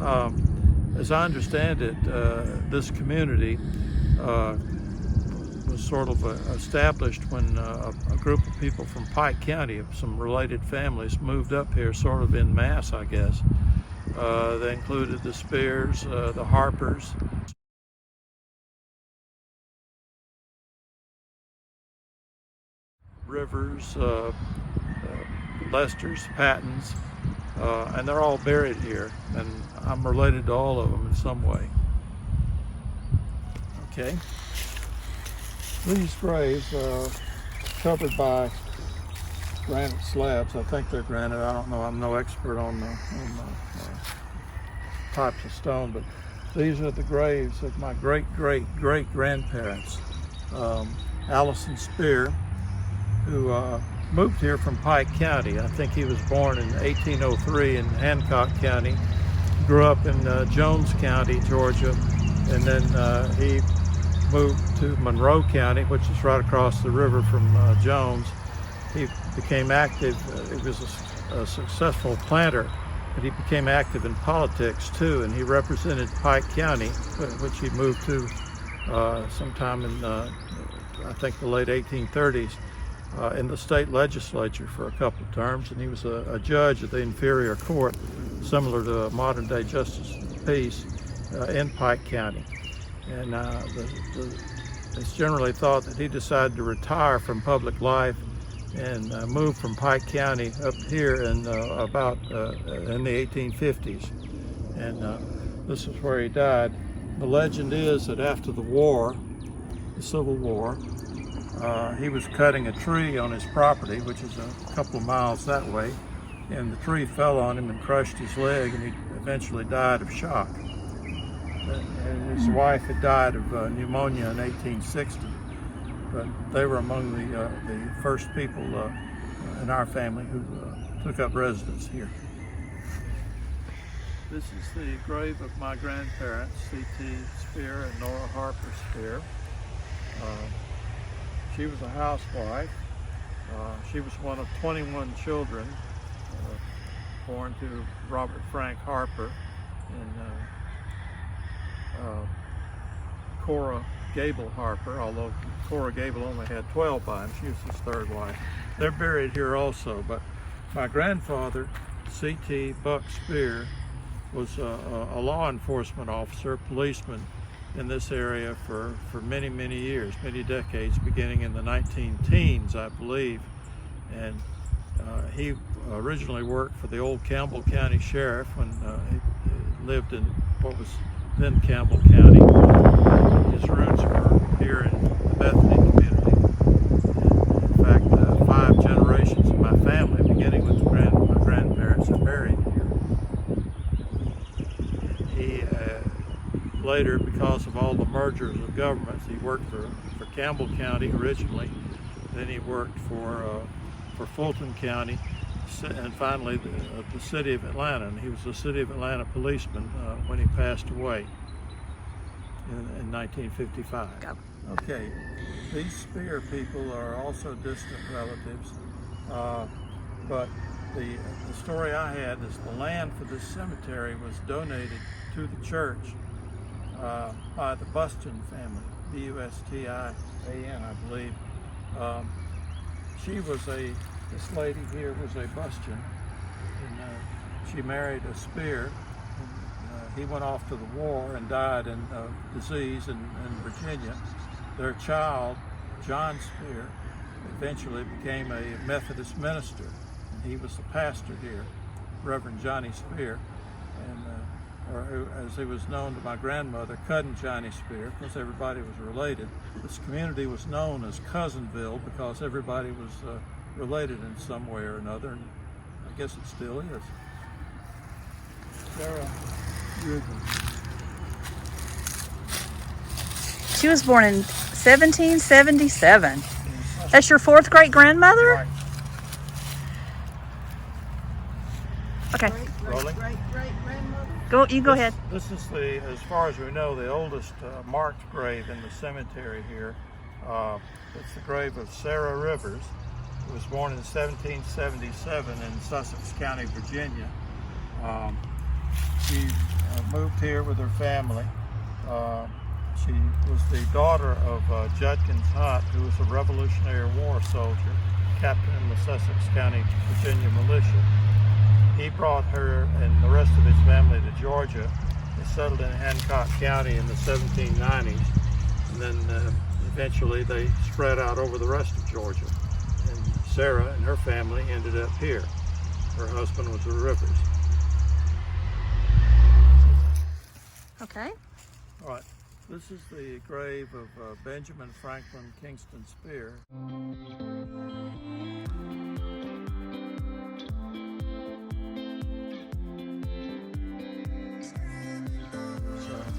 As I understand it, this community was sort of established when a group of people from Pike County, some related families, moved up here sort of en masse, I guess. They included the Spears, the Harpers, Rivers, Lesters, Pattons, and they're all buried here, and I'm related to all of them in some way. Okay. These graves are covered by granite slabs. I think they're granite. I don't know. I'm no expert on the types of stone, but these are the graves of my great-great-great-grandparents. Allison Spear, who moved here from Pike County. I think he was born in 1803 in Hancock County, grew up in Jones County, Georgia, and then he moved to Monroe County, which is right across the river from Jones. He became active. He was a successful planter, but he became active in politics too, and he represented Pike County, which he moved to sometime in I think the late 1830s, in the state legislature for a couple of terms, and he was a judge at the inferior court, similar to a modern-day justice of the peace in Pike County. And it's generally thought that he decided to retire from public life and moved from Pike County up here in about in the 1850s. And this is where he died. The legend is that after the war, the Civil War, he was cutting a tree on his property, which is a couple of miles that way, and the tree fell on him and crushed his leg, and he eventually died of shock. And his wife had died of pneumonia in 1860, but they were among the first people in our family who took up residence here. This is the grave of my grandparents, C.T. Spear and Nora Harper Spear. She was a housewife. She was one of 21 children born to Robert Frank Harper and Cora Gable Harper, although Cora Gable only had 12 by him. She was his third wife. They're buried here also, but my grandfather, C.T. Buck Spear, was a law enforcement officer, policeman in this area for many, many years, many decades, beginning in the 19-teens, I believe. And he originally worked for the old Campbell County Sheriff when he lived in what was then Campbell County. His roots were here in the Bethany Community. In fact, 5 generations of my family, beginning with my grandparents, are buried here. He later, because of all the mergers of governments, he worked for Campbell County originally. Then he worked for Fulton County, and finally the city of Atlanta. And he was a city of Atlanta policeman when he passed away in 1955. Okay, these Spear people are also distant relatives, but the story I had is the land for this cemetery was donated to the church by the Buston family, B-U-S-T-I-A-N, I believe. This lady here was a Buston, and she married a Spear. And, he went off to the war and died in disease in Virginia. Their child, John Spear, eventually became a Methodist minister, and he was the pastor here, Reverend Johnny Spear, and or as he was known to my grandmother, Cousin Johnny Spear, because everybody was related. This community was known as Cousinville because everybody was related in some way or another, and I guess it still is. Sarah Rugen. She was born in 1777. That's your 4th great-grandmother? Right. Okay. Rolling. You go ahead. This is as far as we know, the oldest marked grave in the cemetery here. It's the grave of Sarah Rivers, who was born in 1777 in Sussex County, Virginia. She moved here with her family. She was the daughter of Judkins Hunt, who was a Revolutionary War soldier, captain in the Sussex County, Virginia militia. He brought her and the rest of his family to Georgia. They settled in Hancock County in the 1790s, and then eventually they spread out over the rest of Georgia. And Sarah and her family ended up here. Her husband was a Rivers. Okay. All right. This is the grave of Benjamin Franklin Kingston Spear.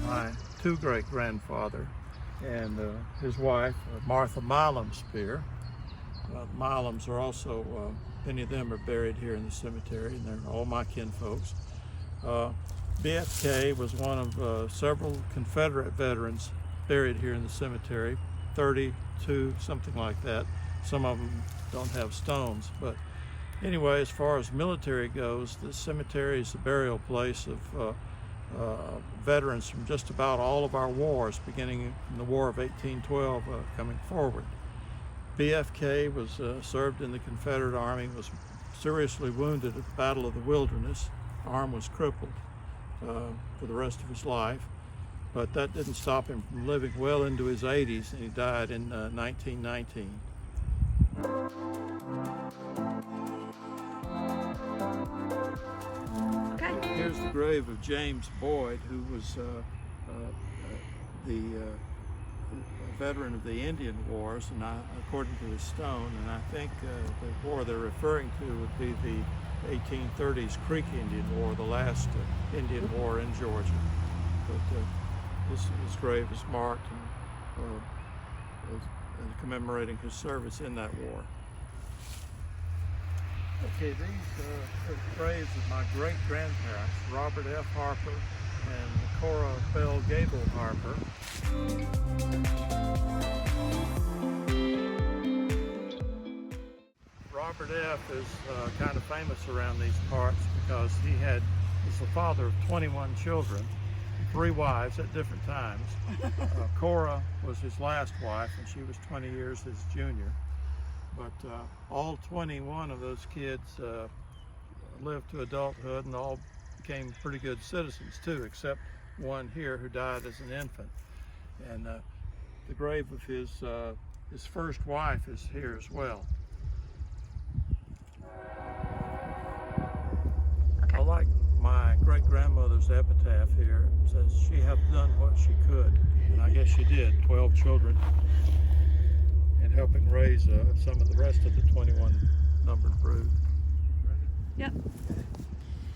My two great-grandfather and his wife, Martha Milam Spear. Milams are also, many of them are buried here in the cemetery, and they're all my kinfolks. BFK was one of several Confederate veterans buried here in the cemetery, 32, something like that. Some of them don't have stones, but anyway, as far as military goes, the cemetery is the burial place of veterans from just about all of our wars, beginning from the War of 1812 coming forward. BFK was served in the Confederate Army, was seriously wounded at the Battle of the Wilderness. Arm was crippled for the rest of his life, but that didn't stop him from living well into his 80s, and he died in 1919. Okay. Here's the grave of James Boyd, who was the veteran of the Indian Wars, and according to his stone, and I think the war they're referring to would be the 1830s Creek Indian War, the last Indian War in Georgia. But his grave is marked and commemorating his service in that war. Okay, these are the graves of my great-grandparents, Robert F. Harper and Cora Bell Gable Harper. Robert F. is kind of famous around these parts because he was the father of 21 children, 3 wives at different times. Cora was his last wife, and she was 20 years his junior. But all 21 of those kids lived to adulthood and all became pretty good citizens too, except one here who died as an infant. And the grave of his first wife is here as well. Okay. I like my great-grandmother's epitaph here. It says, "She hath done what she could," and I guess she did, 12 children, and helping raise some of the rest of the 21 numbered brood. Ready? Yep.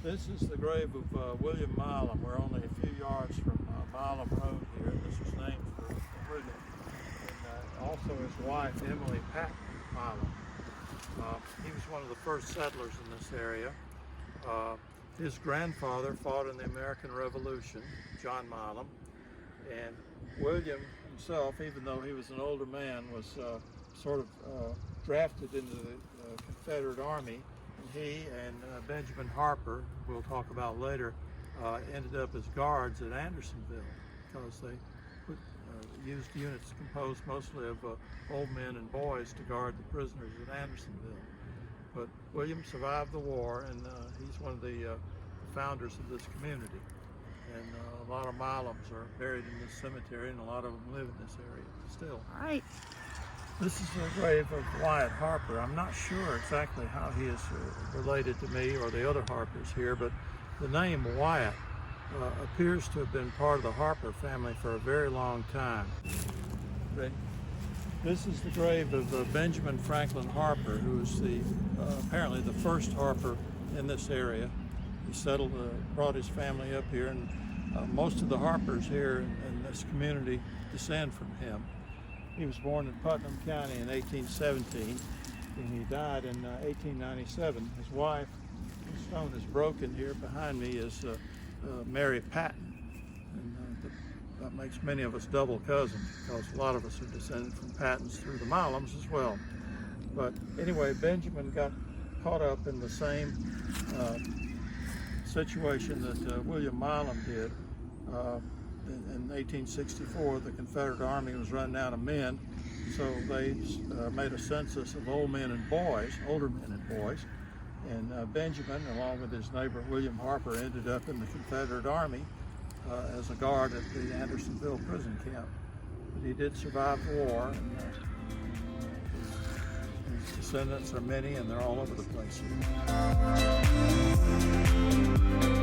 This is the grave of William Milam. We're only a few yards from Milam Road here. This was named for William. And also his wife, Emily Patton Milam. He was one of the first settlers in this area. His grandfather fought in the American Revolution, John Milam, and William himself, even though he was an older man, was sort of drafted into the Confederate Army, and he and Benjamin Harper, we'll talk about later, ended up as guards at Andersonville because they used units composed mostly of old men and boys to guard the prisoners at Andersonville. But William survived the war, and he's one of the founders of this community. And a lot of Milams are buried in this cemetery, and a lot of them live in this area still. All right. This is the grave of Wyatt Harper. I'm not sure exactly how he is related to me or the other Harpers here, but the name Wyatt appears to have been part of the Harper family for a very long time. This is the grave of Benjamin Franklin Harper, who was apparently the first Harper in this area. He settled, brought his family up here, and most of the Harpers here in this community descend from him. He was born in Putnam County in 1817, and he died in 1897. His wife, the stone is broken here behind me, is Mary Patton. And that makes many of us double cousins because a lot of us are descended from Pattons through the Milams as well. But anyway, Benjamin got caught up in the same situation that William Milam did. In 1864, the Confederate Army was running out of men, so they made a census of old men and boys, older men and boys. And Benjamin, along with his neighbor William Harper, ended up in the Confederate Army as a guard at the Andersonville prison camp. But he did survive the war, and his descendants are many, and they're all over the place here.